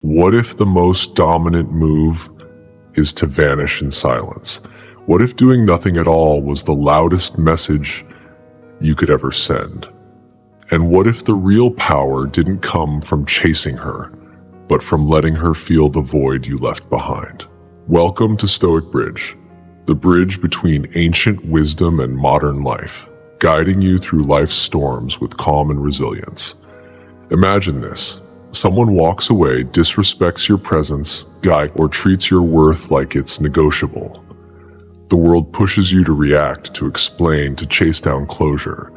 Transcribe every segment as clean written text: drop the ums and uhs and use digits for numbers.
What if the most dominant move is to vanish in silence? What if doing nothing at all was the loudest message you could ever send? And what if the real power didn't come from chasing her, but from letting her feel the void you left behind? Welcome to Stoic Bridge, the bridge between ancient wisdom and modern life, guiding you through life's storms with calm and resilience. Imagine this. Someone walks away, disrespects your presence, or treats your worth like it's negotiable. The world pushes you to react, to explain, to chase down closure.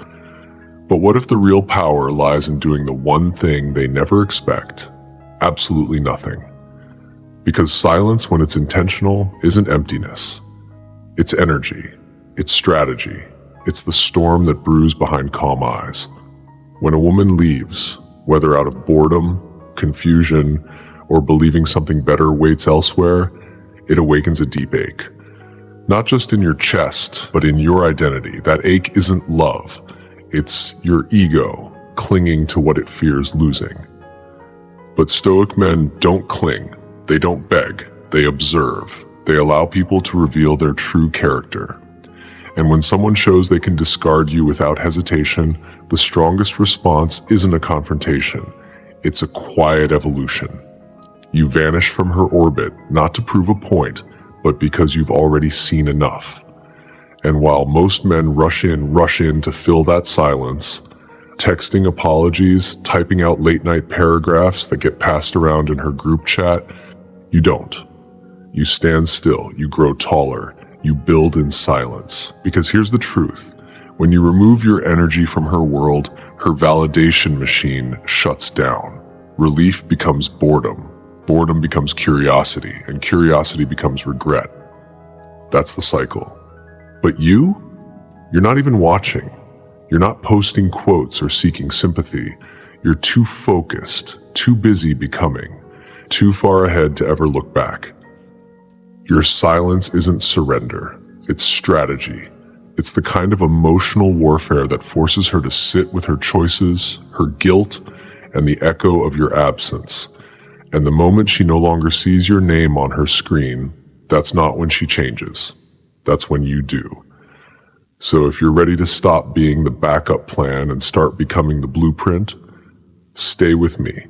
But what if the real power lies in doing the one thing they never expect? Absolutely nothing. Because silence, when it's intentional, isn't emptiness. It's energy. It's strategy. It's the storm that brews behind calm eyes. When a woman leaves, whether out of boredom, confusion, or believing something better waits elsewhere, it awakens a deep ache. Not just in your chest, but in your identity. That ache isn't love. It's your ego clinging to what it fears losing. But Stoic men don't cling. They don't beg. They observe. They allow people to reveal their true character. And when someone shows they can discard you without hesitation, the strongest response isn't a confrontation. It's a quiet evolution. You vanish from her orbit, not to prove a point, but because you've already seen enough. And while most men rush in to fill that silence, texting apologies, typing out late-night paragraphs that get passed around in her group chat, you don't. You stand still, you grow taller, you build in silence. Because here's the truth. When you remove your energy from her world, her validation machine shuts down. Relief becomes boredom. Boredom becomes curiosity, and curiosity becomes regret. That's the cycle. But you're not even watching. You're not posting quotes or seeking sympathy. You're too focused, too busy becoming, too far ahead to ever look back. Your silence isn't surrender. It's strategy. It's the kind of emotional warfare that forces her to sit with her choices, her guilt, and the echo of your absence. And the moment she no longer sees your name on her screen, that's not when she changes. That's when you do. So if you're ready to stop being the backup plan and start becoming the blueprint, stay with me,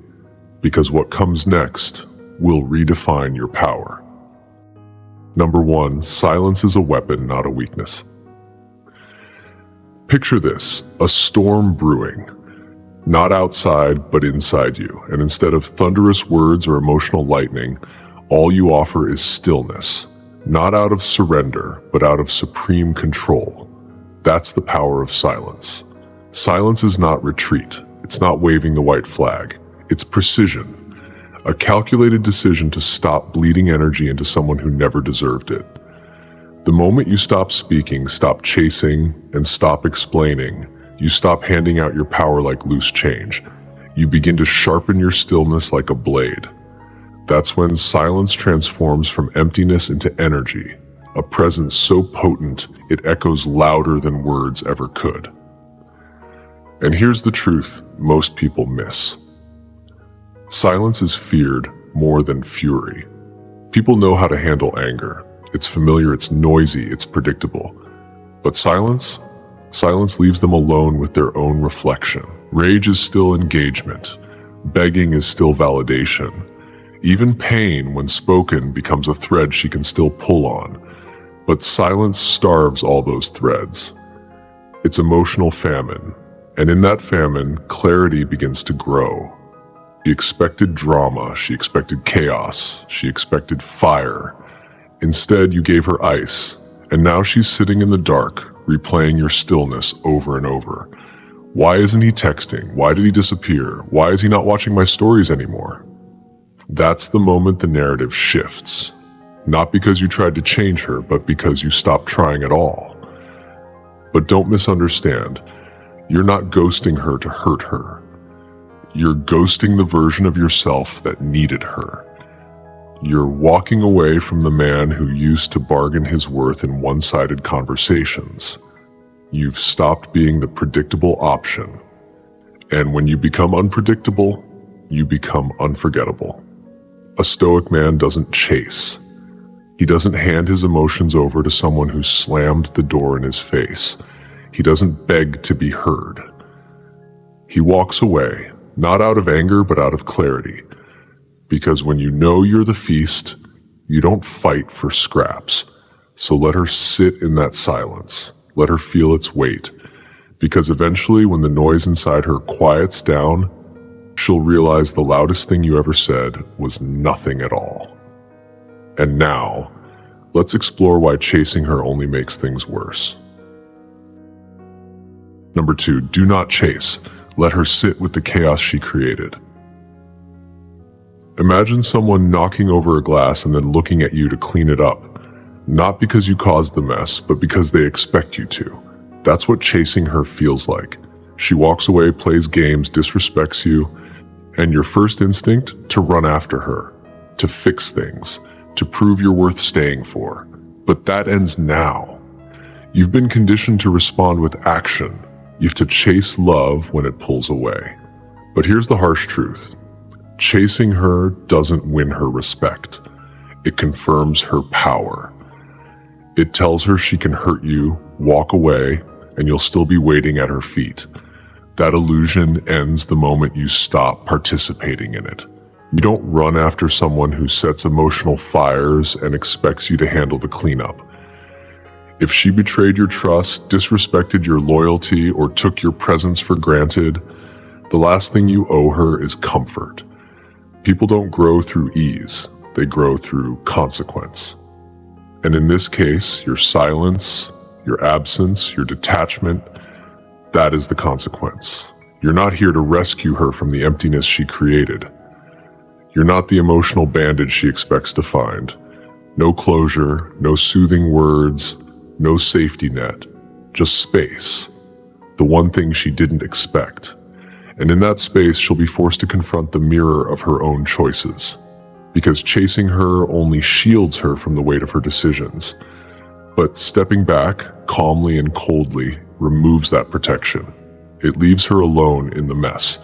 because what comes next will redefine your power. Number 1, silence is a weapon, not a weakness. Picture this, a storm brewing, not outside, but inside you. And instead of thunderous words or emotional lightning, all you offer is stillness, not out of surrender, but out of supreme control. That's the power of silence. Silence is not retreat. It's not waving the white flag. It's precision. A calculated decision to stop bleeding energy into someone who never deserved it. The moment you stop speaking, stop chasing, and stop explaining, you stop handing out your power like loose change. You begin to sharpen your stillness like a blade. That's when silence transforms from emptiness into energy, a presence so potent it echoes louder than words ever could. And here's the truth most people miss. Silence is feared more than fury. People know how to handle anger. It's familiar, it's noisy, it's predictable. But silence leaves them alone with their own reflection. Rage is still engagement. Begging is still validation. Even pain, when spoken, becomes a thread she can still pull on. But silence starves all those threads. It's emotional famine. And in that famine, clarity begins to grow. She expected drama, she expected chaos, she expected fire. Instead, you gave her ice, and now she's sitting in the dark, replaying your stillness over and over. Why isn't he texting? Why did he disappear? Why is he not watching my stories anymore? That's the moment the narrative shifts. Not because you tried to change her, but because you stopped trying at all. But don't misunderstand. You're not ghosting her to hurt her. You're ghosting the version of yourself that needed her. You're walking away from the man who used to bargain his worth in one-sided conversations. You've stopped being the predictable option. And when you become unpredictable, you become unforgettable. A Stoic man doesn't chase. He doesn't hand his emotions over to someone who slammed the door in his face. He doesn't beg to be heard. He walks away, not out of anger, but out of clarity. Because when you know you're the feast, you don't fight for scraps. So let her sit in that silence. Let her feel its weight. Because eventually, when the noise inside her quiets down, she'll realize the loudest thing you ever said was nothing at all. And now, let's explore why chasing her only makes things worse. Number 2, do not chase. Let her sit with the chaos she created. Imagine someone knocking over a glass and then looking at you to clean it up. Not because you caused the mess, but because they expect you to. That's what chasing her feels like. She walks away, plays games, disrespects you, and your first instinct to run after her, to fix things, to prove you're worth staying for. But that ends now. You've been conditioned to respond with action. You have to chase love when it pulls away. But here's the harsh truth. Chasing her doesn't win her respect. It confirms her power. It tells her she can hurt you, walk away, and you'll still be waiting at her feet. That illusion ends the moment you stop participating in it. You don't run after someone who sets emotional fires and expects you to handle the cleanup. If she betrayed your trust, disrespected your loyalty, or took your presence for granted, the last thing you owe her is comfort. People don't grow through ease, they grow through consequence. And in this case, your silence, your absence, your detachment, that is the consequence. You're not here to rescue her from the emptiness she created. You're not the emotional bandage she expects to find. No closure, no soothing words, no safety net, just space. The one thing she didn't expect. And in that space, she'll be forced to confront the mirror of her own choices. Because chasing her only shields her from the weight of her decisions. But stepping back, calmly and coldly, removes that protection. It leaves her alone in the mess.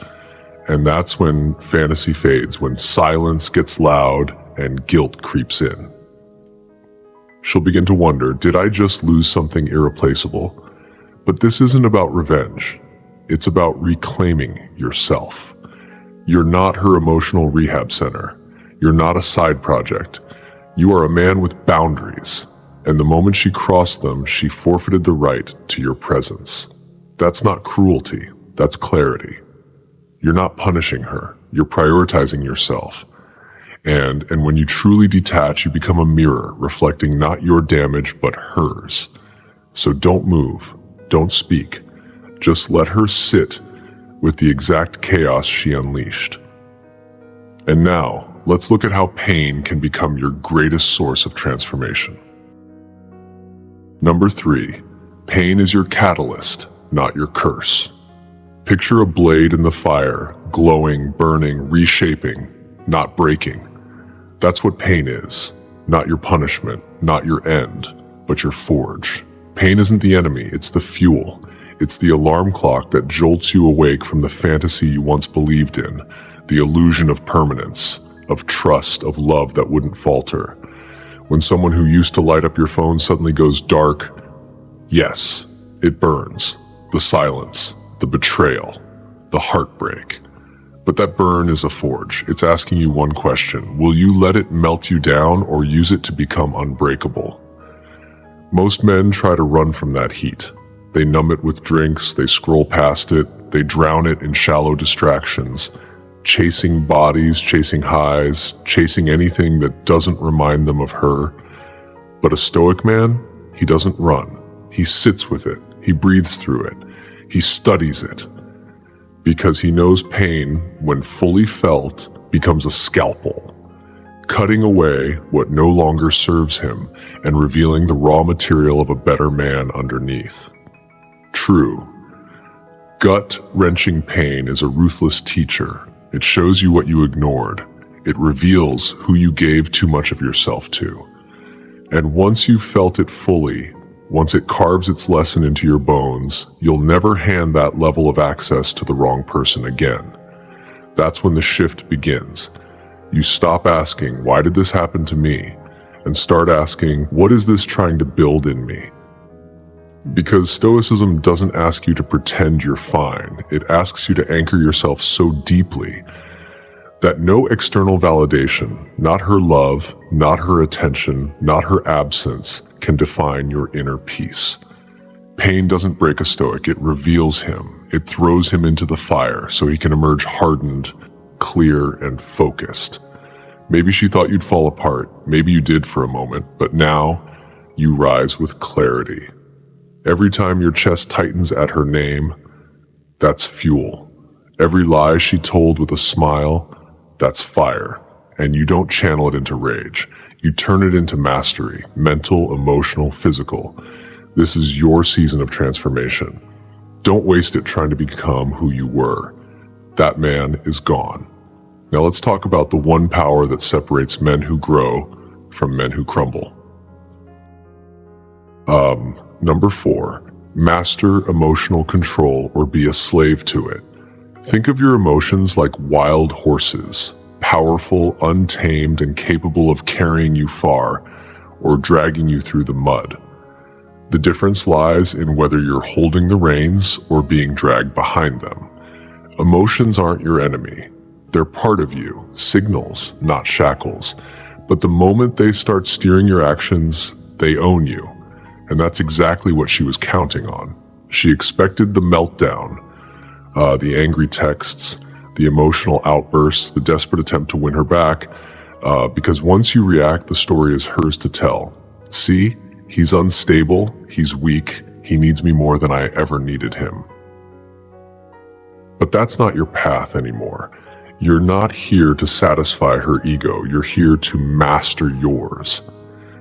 And that's when fantasy fades, when silence gets loud and guilt creeps in. She'll begin to wonder, did I just lose something irreplaceable? But this isn't about revenge. It's about reclaiming yourself. You're not her emotional rehab center. You're not a side project. You are a man with boundaries. And the moment she crossed them, she forfeited the right to your presence. That's not cruelty. That's clarity. You're not punishing her. You're prioritizing yourself. And when you truly detach, you become a mirror, reflecting not your damage, but hers. So don't move. Don't speak. Just let her sit with the exact chaos she unleashed. And now, let's look at how pain can become your greatest source of transformation. Number 3, pain is your catalyst, not your curse. Picture a blade in the fire, glowing, burning, reshaping, not breaking. That's what pain is. Not your punishment, not your end, but your forge. Pain isn't the enemy, it's the fuel. It's the alarm clock that jolts you awake from the fantasy you once believed in, the illusion of permanence, of trust, of love that wouldn't falter. When someone who used to light up your phone suddenly goes dark, yes, it burns. The silence, the betrayal, the heartbreak. But that burn is a forge. It's asking you one question. Will you let it melt you down or use it to become unbreakable? Most men try to run from that heat. They numb it with drinks, they scroll past it, they drown it in shallow distractions, chasing bodies, chasing highs, chasing anything that doesn't remind them of her. But a Stoic man, he doesn't run. He sits with it. He breathes through it. He studies it. Because he knows pain, when fully felt, becomes a scalpel, cutting away what no longer serves him and revealing the raw material of a better man underneath. True, gut-wrenching pain is a ruthless teacher. It shows you what you ignored. It reveals who you gave too much of yourself to. And once you've felt it fully, once it carves its lesson into your bones, you'll never hand that level of access to the wrong person again. That's when the shift begins. You stop asking, why did this happen to me? And start asking, what is this trying to build in me? Because Stoicism doesn't ask you to pretend you're fine. It asks you to anchor yourself so deeply that no external validation, not her love, not her attention, not her absence, can define your inner peace. Pain doesn't break a Stoic, it reveals him. It throws him into the fire so he can emerge hardened, clear, and focused. Maybe she thought you'd fall apart, maybe you did for a moment, but now you rise with clarity. Every time your chest tightens at her name, that's fuel. Every lie she told with a smile, that's fire. And you don't channel it into rage. You turn it into mastery, mental, emotional, physical. This is your season of transformation. Don't waste it trying to become who you were. That man is gone. Now let's talk about the one power that separates men who grow from men who crumble. Number 4, master emotional control or be a slave to it. Think of your emotions like wild horses, powerful, untamed, and capable of carrying you far or dragging you through the mud. The difference lies in whether you're holding the reins or being dragged behind them. Emotions aren't your enemy. They're part of you, signals, not shackles. But the moment they start steering your actions, they own you. And that's exactly what she was counting on. She expected the meltdown, the angry texts, the emotional outbursts, the desperate attempt to win her back, because once you react, the story is hers to tell. See, he's unstable, he's weak, he needs me more than I ever needed him. But that's not your path anymore. You're not here to satisfy her ego, you're here to master yours.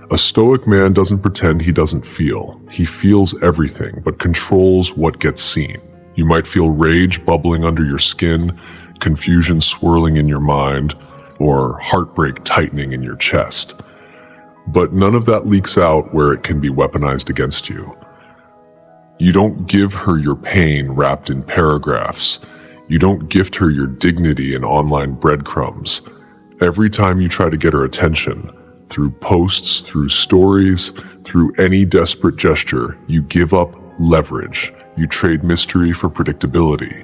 A Stoic man doesn't pretend he doesn't feel. He feels everything, but controls what gets seen. You might feel rage bubbling under your skin, confusion swirling in your mind, or heartbreak tightening in your chest. But none of that leaks out where it can be weaponized against you. You don't give her your pain wrapped in paragraphs. You don't gift her your dignity in online breadcrumbs. Every time you try to get her attention, through posts, through stories, through any desperate gesture, you give up leverage. You trade mystery for predictability.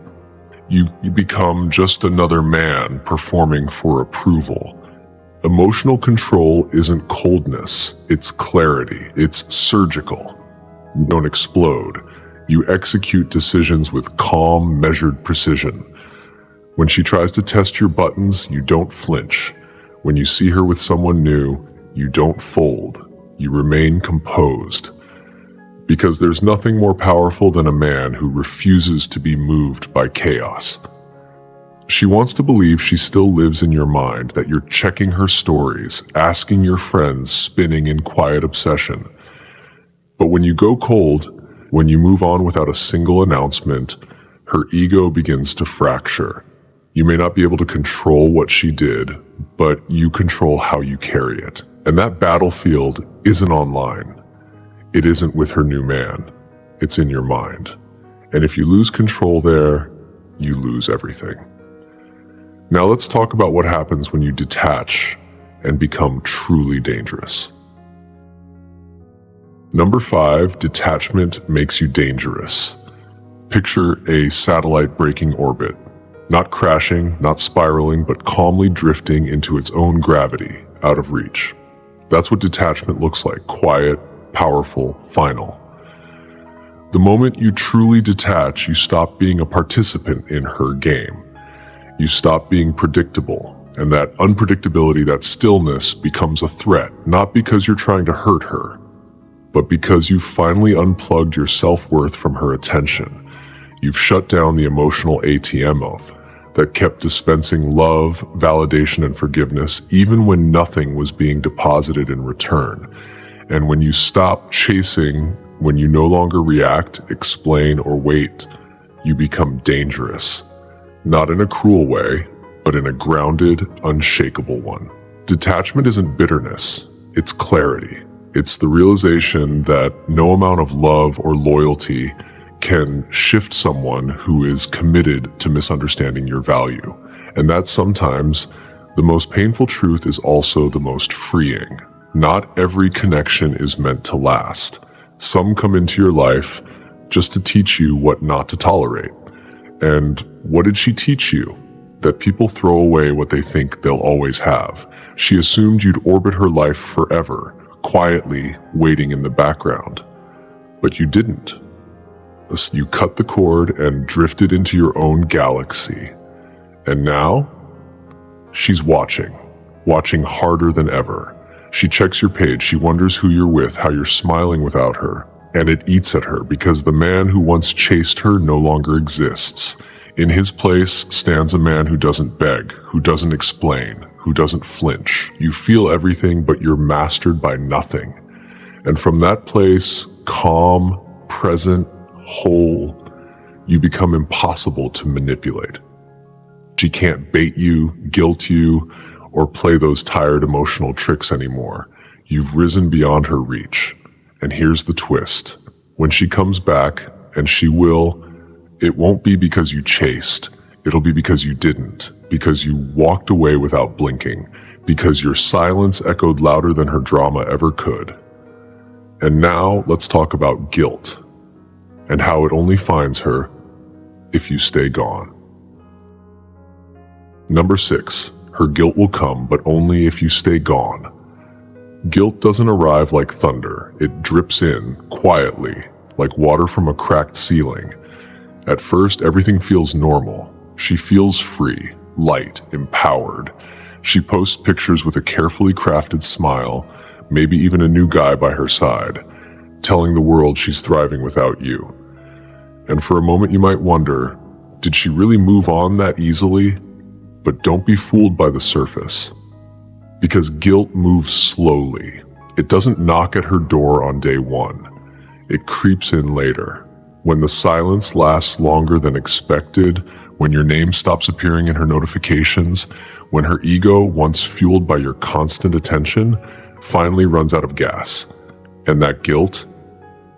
You become just another man performing for approval. Emotional control isn't coldness, it's clarity. It's surgical. You don't explode. You execute decisions with calm, measured precision. When she tries to test your buttons, you don't flinch. When you see her with someone new, you don't fold. You remain composed. Because there's nothing more powerful than a man who refuses to be moved by chaos. She wants to believe she still lives in your mind, that you're checking her stories, asking your friends, spinning in quiet obsession. But when you go cold, when you move on without a single announcement, her ego begins to fracture. You may not be able to control what she did, but you control how you carry it. And that battlefield isn't online. It isn't with her new man. It's in your mind. And if you lose control there, you lose everything. Now let's talk about what happens when you detach and become truly dangerous. Number 5, detachment makes you dangerous. Picture a satellite breaking orbit. Not crashing, not spiraling, but calmly drifting into its own gravity, out of reach. That's what detachment looks like, quiet, powerful, final. The moment you truly detach, you stop being a participant in her game. You stop being predictable, and that unpredictability, that stillness, becomes a threat, not because you're trying to hurt her, but because you've finally unplugged your self-worth from her attention. You've shut down the emotional ATM that kept dispensing love, validation, and forgiveness even when nothing was being deposited in return. And when you stop chasing, when you no longer react, explain, or wait, you become dangerous. Not in a cruel way, but in a grounded, unshakable one. Detachment isn't bitterness, it's clarity. It's the realization that no amount of love or loyalty can shift someone who is committed to misunderstanding your value. And that sometimes The most painful truth is also the most freeing. Not every connection is meant to last. Some come into your life just to teach you what not to tolerate. And what did she teach you? That people throw away what they think they'll always have. She assumed you'd orbit her life forever, quietly waiting in the background. But you didn't. You cut the cord and drifted into your own galaxy. And now, she's watching harder than ever. She checks your page, she wonders who you're with, how you're smiling without her, and it eats at her because the man who once chased her no longer exists. In his place stands a man who doesn't beg, who doesn't explain, who doesn't flinch. You feel everything, but you're mastered by nothing. And from that place, calm, present, whole, you become impossible to manipulate. She can't bait you, guilt you, or play those tired emotional tricks anymore. You've risen beyond her reach. And here's the twist. When she comes back, and she will, it won't be because you chased. It'll be because you didn't. Because you walked away without blinking. Because your silence echoed louder than her drama ever could. And now let's talk about guilt. And how it only finds her if you stay gone. Number 6. Her guilt will come, but only if you stay gone. Guilt doesn't arrive like thunder. It drips in, quietly, like water from a cracked ceiling. At first, everything feels normal. She feels free, light, empowered. She posts pictures with a carefully crafted smile, maybe even a new guy by her side, telling the world she's thriving without you. And for a moment you might wonder, did she really move on that easily? But don't be fooled by the surface. Because guilt moves slowly. It doesn't knock at her door on day one. It creeps in later. When the silence lasts longer than expected, when your name stops appearing in her notifications, when her ego, once fueled by your constant attention, finally runs out of gas. And that guilt,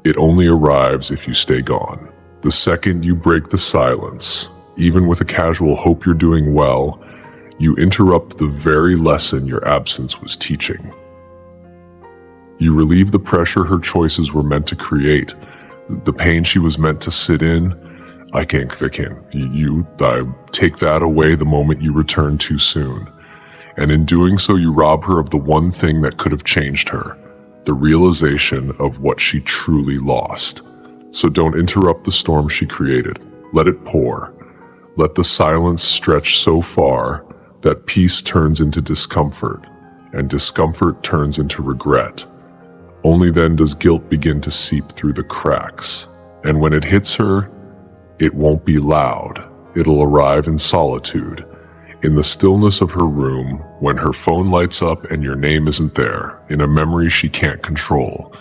it only arrives if you stay gone. The second you break the silence, even with a casual hope you're doing well, you interrupt the very lesson your absence was teaching. You relieve the pressure her choices were meant to create, the pain she was meant to sit in. I take that away the moment you return too soon. And in doing so, you rob her of the one thing that could have changed her, the realization of what she truly lost. So don't interrupt the storm she created. Let it pour. Let the silence stretch so far that peace turns into discomfort, and discomfort turns into regret. Only then does guilt begin to seep through the cracks. And when it hits her, it won't be loud. It'll arrive in solitude, in the stillness of her room, when her phone lights up and your name isn't there, in a memory she can't control,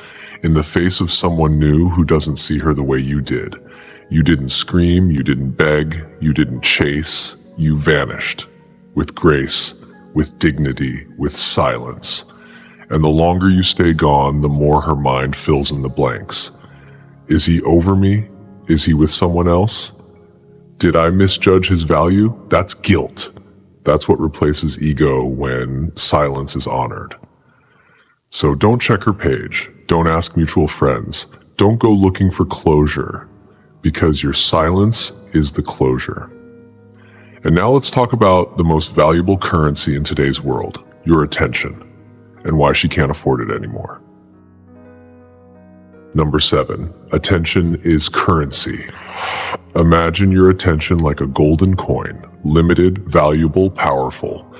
in the face of someone new who doesn't see her the way you did. You didn't scream, you didn't beg, you didn't chase, you vanished. With grace, with dignity, with silence. And the longer you stay gone, the more her mind fills in the blanks. Is he over me? Is he with someone else? Did I misjudge his value? That's guilt. That's what replaces ego when silence is honored. So don't check her page. Don't ask mutual friends. Don't go looking for closure, because your silence is the closure. And now let's talk about the most valuable currency in today's world, your attention, and why she can't afford it anymore. Number 7, attention is currency. Imagine your attention like a golden coin, limited, valuable, powerful.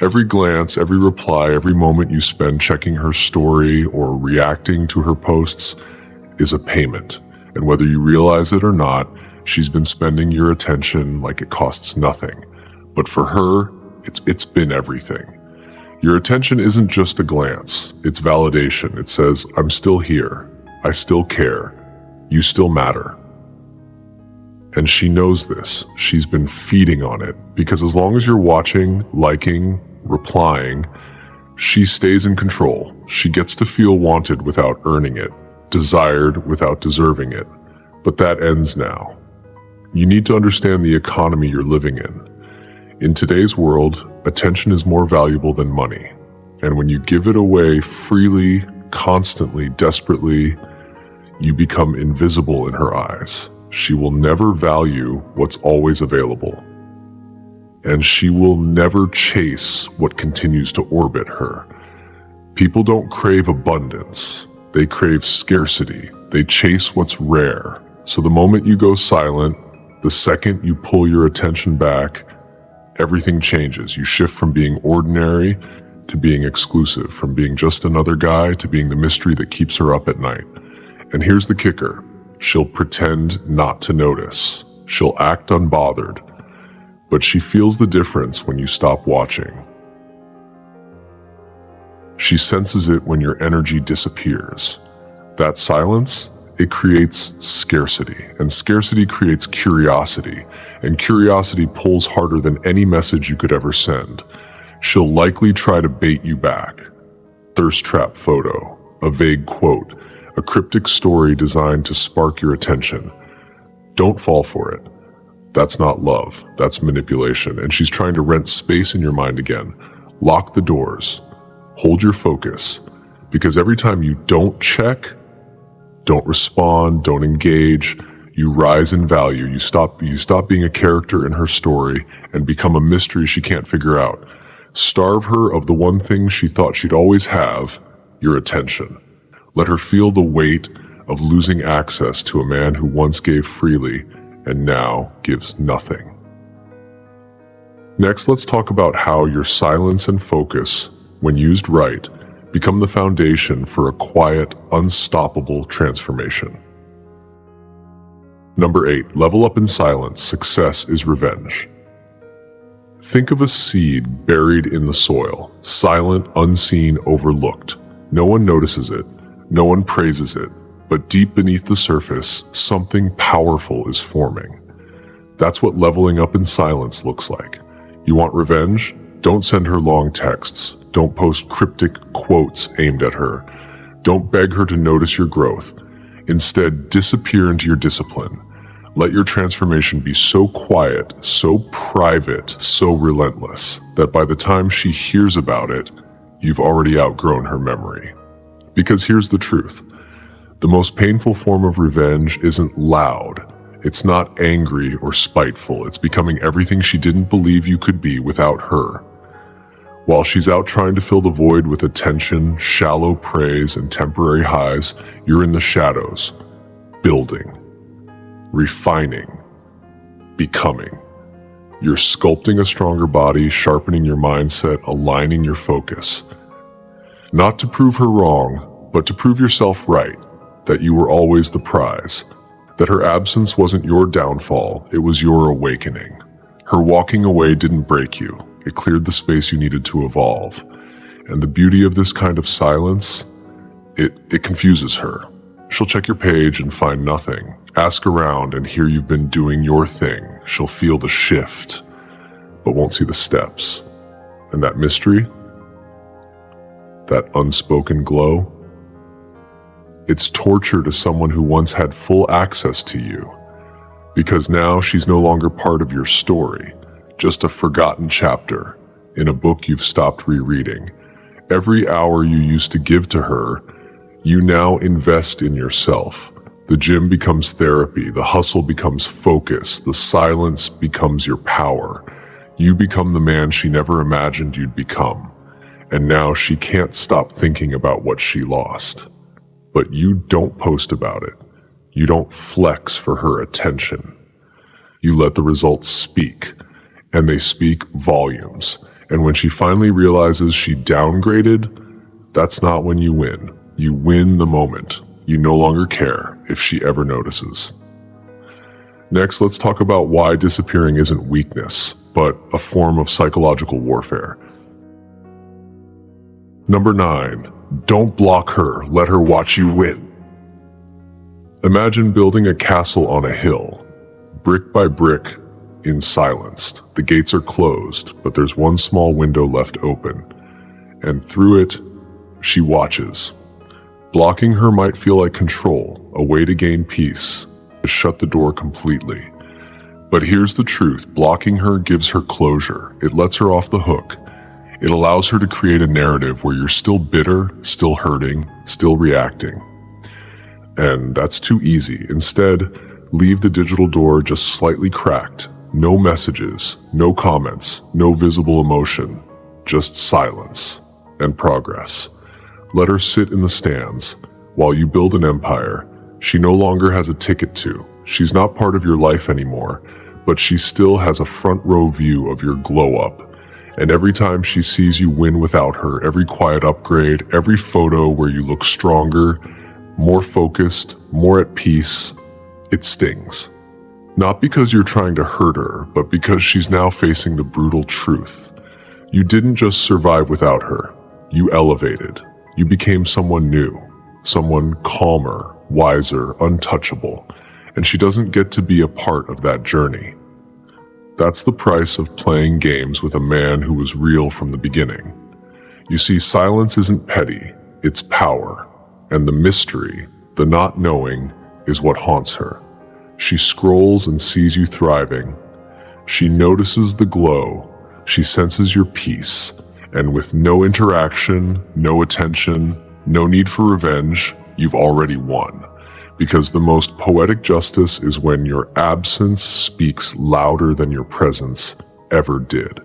Every glance, every reply, every moment you spend checking her story or reacting to her posts is a payment. And whether you realize it or not, she's been spending your attention like it costs nothing. But for her, it's been everything. Your attention isn't just a glance, it's validation. It says, I'm still here, I still care, you still matter. And she knows this. She's been feeding on it, because as long as you're watching, liking, replying, she stays in control. She gets to feel wanted without earning it, desired without deserving it. But that ends now. You need to understand the economy you're living in. In today's world, attention is more valuable than money. And when you give it away freely, constantly, desperately, you become invisible in her eyes. She will never value what's always available. And she will never chase what continues to orbit her. People don't crave abundance. They crave scarcity. They chase what's rare. So the moment you go silent, the second you pull your attention back, everything changes. You shift from being ordinary to being exclusive, from being just another guy to being the mystery that keeps her up at night. And here's the kicker. She'll pretend not to notice. She'll act unbothered. But she feels the difference when you stop watching. She senses it when your energy disappears. That silence, it creates scarcity, and scarcity creates curiosity, and curiosity pulls harder than any message you could ever send. She'll likely try to bait you back. Thirst trap photo, a vague quote, a cryptic story designed to spark your attention. Don't fall for it. That's not love, that's manipulation, and she's trying to rent space in your mind again. Lock the doors. Hold your focus, because every time you don't check, don't respond, don't engage, you rise in value. You stop being a character in her story and become a mystery she can't figure out. Starve her of the one thing she thought she'd always have, your attention. Let her feel the weight of losing access to a man who once gave freely and now gives nothing. Next, let's talk about how your silence and focus, when used right, become the foundation for a quiet, unstoppable transformation. Number 8, level up in silence. Success is revenge. Think of a seed buried in the soil, silent, unseen, overlooked. No one notices it, no one praises it, but deep beneath the surface, something powerful is forming. That's what leveling up in silence looks like. You want revenge? Don't send her long texts. Don't post cryptic quotes aimed at her. Don't beg her to notice your growth. Instead, disappear into your discipline. Let your transformation be so quiet, so private, so relentless, that by the time she hears about it, you've already outgrown her memory. Because here's the truth. The most painful form of revenge isn't loud. It's not angry or spiteful. It's becoming everything she didn't believe you could be without her. While she's out trying to fill the void with attention, shallow praise, and temporary highs, you're in the shadows, building, refining, becoming. You're sculpting a stronger body, sharpening your mindset, aligning your focus. Not to prove her wrong, but to prove yourself right, that you were always the prize, that her absence wasn't your downfall, it was your awakening. Her walking away didn't break you. It cleared the space you needed to evolve. And the beauty of this kind of silence, it confuses her. She'll check your page and find nothing. Ask around and hear you've been doing your thing. She'll feel the shift, but won't see the steps. And that mystery, that unspoken glow, it's torture to someone who once had full access to you. Because now she's no longer part of your story. Just a forgotten chapter in a book you've stopped rereading. Every hour you used to give to her, you now invest in yourself. The gym becomes therapy, the hustle becomes focus, the silence becomes your power. You become the man she never imagined you'd become. And now she can't stop thinking about what she lost. But you don't post about it. You don't flex for her attention. You let the results speak. And they speak volumes. And when she finally realizes she downgraded, that's not when you win. You win the moment. You no longer care if she ever notices. Next, let's talk about why disappearing isn't weakness, but a form of psychological warfare. Number 9, don't block her. Let her watch you win. Imagine building a castle on a hill, brick by brick, in silence. The gates are closed, but there's one small window left open, and through it, she watches. Blocking her might feel like control, a way to gain peace, to shut the door completely. But here's the truth, blocking her gives her closure. It lets her off the hook. It allows her to create a narrative where you're still bitter, still hurting, still reacting. And that's too easy. Instead, leave the digital door just slightly cracked. No messages, no comments, no visible emotion, just silence and progress. Let her sit in the stands. While you build an empire, she no longer has a ticket to. She's not part of your life anymore, but she still has a front row view of your glow up. And every time she sees you win without her, every quiet upgrade, every photo where you look stronger, more focused, more at peace, it stings. Not because you're trying to hurt her, but because she's now facing the brutal truth. You didn't just survive without her. You elevated. You became someone new, someone calmer, wiser, untouchable, and she doesn't get to be a part of that journey. That's the price of playing games with a man who was real from the beginning. You see, silence isn't petty, it's power, and the mystery, the not knowing, is what haunts her. She scrolls and sees you thriving. She notices the glow, she senses your peace, and with no interaction, no attention, no need for revenge, you've already won. Because the most poetic justice is when your absence speaks louder than your presence ever did.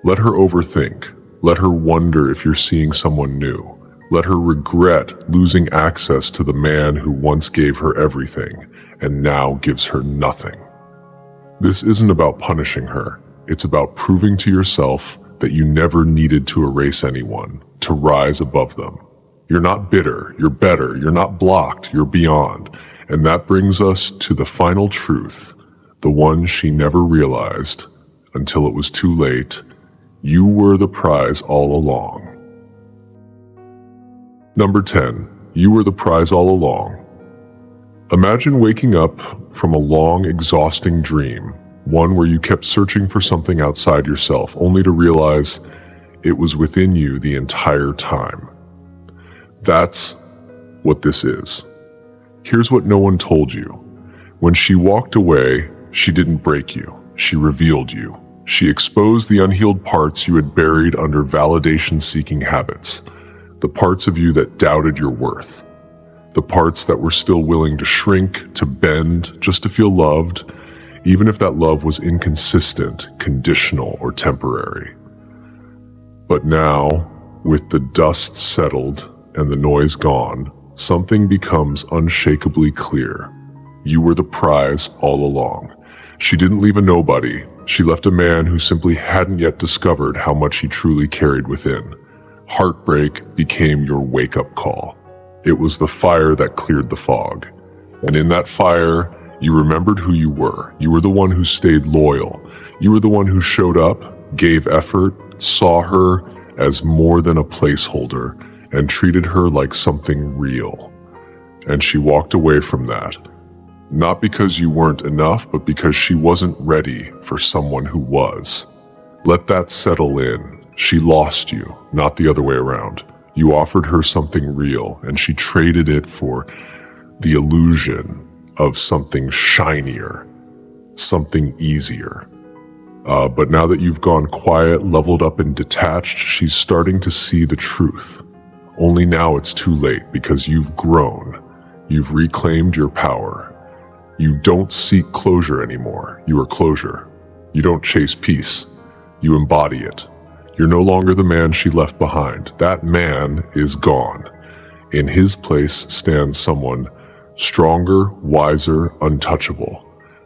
Let her overthink. Let her wonder if you're seeing someone new. Let her regret losing access to the man who once gave her everything and now gives her nothing. This isn't about punishing her. It's about proving to yourself that you never needed to erase anyone, to rise above them. You're not bitter, you're better, you're not blocked, you're beyond. And that brings us to the final truth, the one she never realized until it was too late. You were the prize all along. Number 10, you were the prize all along. Imagine waking up from a long, exhausting dream, one where you kept searching for something outside yourself, only to realize it was within you the entire time. That's what this is. Here's what no one told you. When she walked away, she didn't break you. She revealed you. She exposed the unhealed parts you had buried under validation-seeking habits, the parts of you that doubted your worth, the parts that were still willing to shrink, to bend, just to feel loved, even if that love was inconsistent, conditional, or temporary. But now, with the dust settled and the noise gone, something becomes unshakably clear. You were the prize all along. She didn't leave a nobody. She left a man who simply hadn't yet discovered how much he truly carried within. Heartbreak became your wake-up call. It was the fire that cleared the fog. And in that fire, you remembered who you were. You were the one who stayed loyal. You were the one who showed up, gave effort, saw her as more than a placeholder, and treated her like something real. And she walked away from that. Not because you weren't enough, but because she wasn't ready for someone who was. Let that settle in. She lost you, not the other way around. You offered her something real, and she traded it for the illusion of something shinier, something easier. But now that you've gone quiet, leveled up, and detached, she's starting to see the truth. Only now it's too late because you've grown. You've reclaimed your power. You don't seek closure anymore. You are closure. You don't chase peace. You embody it. You're no longer the man she left behind. That man is gone. In his place stands someone stronger, wiser, untouchable.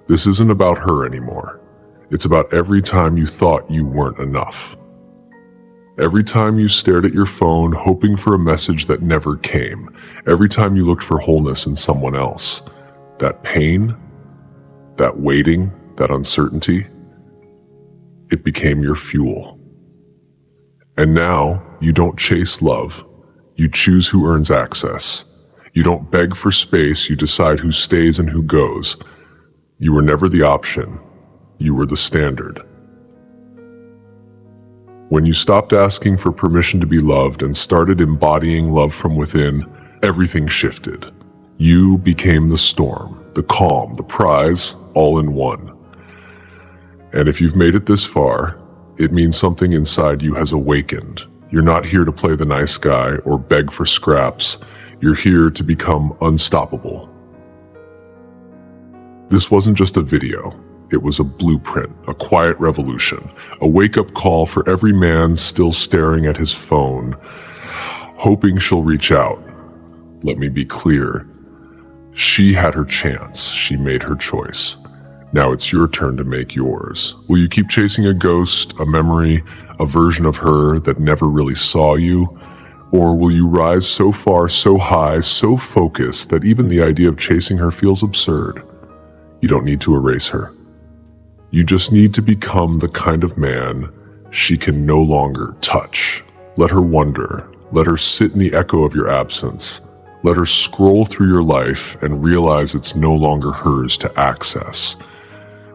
This isn't about her anymore. It's about every time you thought you weren't enough. Every time you stared at your phone, hoping for a message that never came. Every time you looked for wholeness in someone else. That pain, that waiting, that uncertainty, it became your fuel. And now, you don't chase love. You choose who earns access. You don't beg for space, you decide who stays and who goes. You were never the option. You were the standard. When you stopped asking for permission to be loved and started embodying love from within, everything shifted. You became the storm, the calm, the prize, all in one. And if you've made it this far, it means something inside you has awakened. You're not here to play the nice guy or beg for scraps. You're here to become unstoppable. This wasn't just a video. It was a blueprint, a quiet revolution, a wake-up call for every man still staring at his phone, hoping she'll reach out. Let me be clear. She had her chance. She made her choice. Now it's your turn to make yours. Will you keep chasing a ghost, a memory, a version of her that never really saw you? Or will you rise so far, so high, so focused that even the idea of chasing her feels absurd? You don't need to erase her. You just need to become the kind of man she can no longer touch. Let her wonder. Let her sit in the echo of your absence. Let her scroll through your life and realize it's no longer hers to access.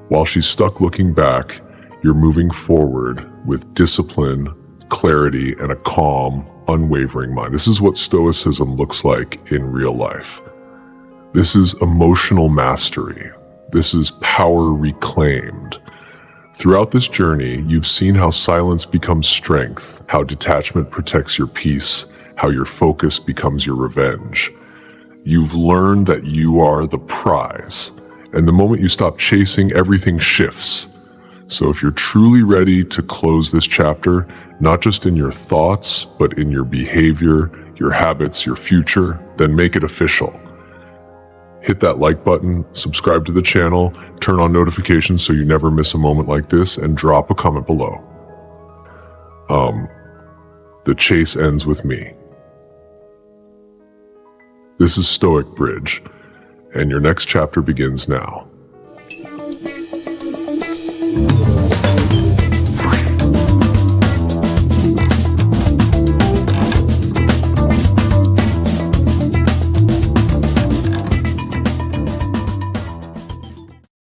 While she's stuck looking back, you're moving forward with discipline, clarity, and a calm, unwavering mind. This is what Stoicism looks like in real life. This is emotional mastery. This is power reclaimed. Throughout this journey, you've seen how silence becomes strength, how detachment protects your peace, how your focus becomes your revenge. You've learned that you are the prize. And the moment you stop chasing, everything shifts. So if you're truly ready to close this chapter, not just in your thoughts, but in your behavior, your habits, your future, then make it official. Hit that like button, subscribe to the channel, turn on notifications so you never miss a moment like this, and drop a comment below. The chase ends with me. This is Stoic Bridge, and your next chapter begins now.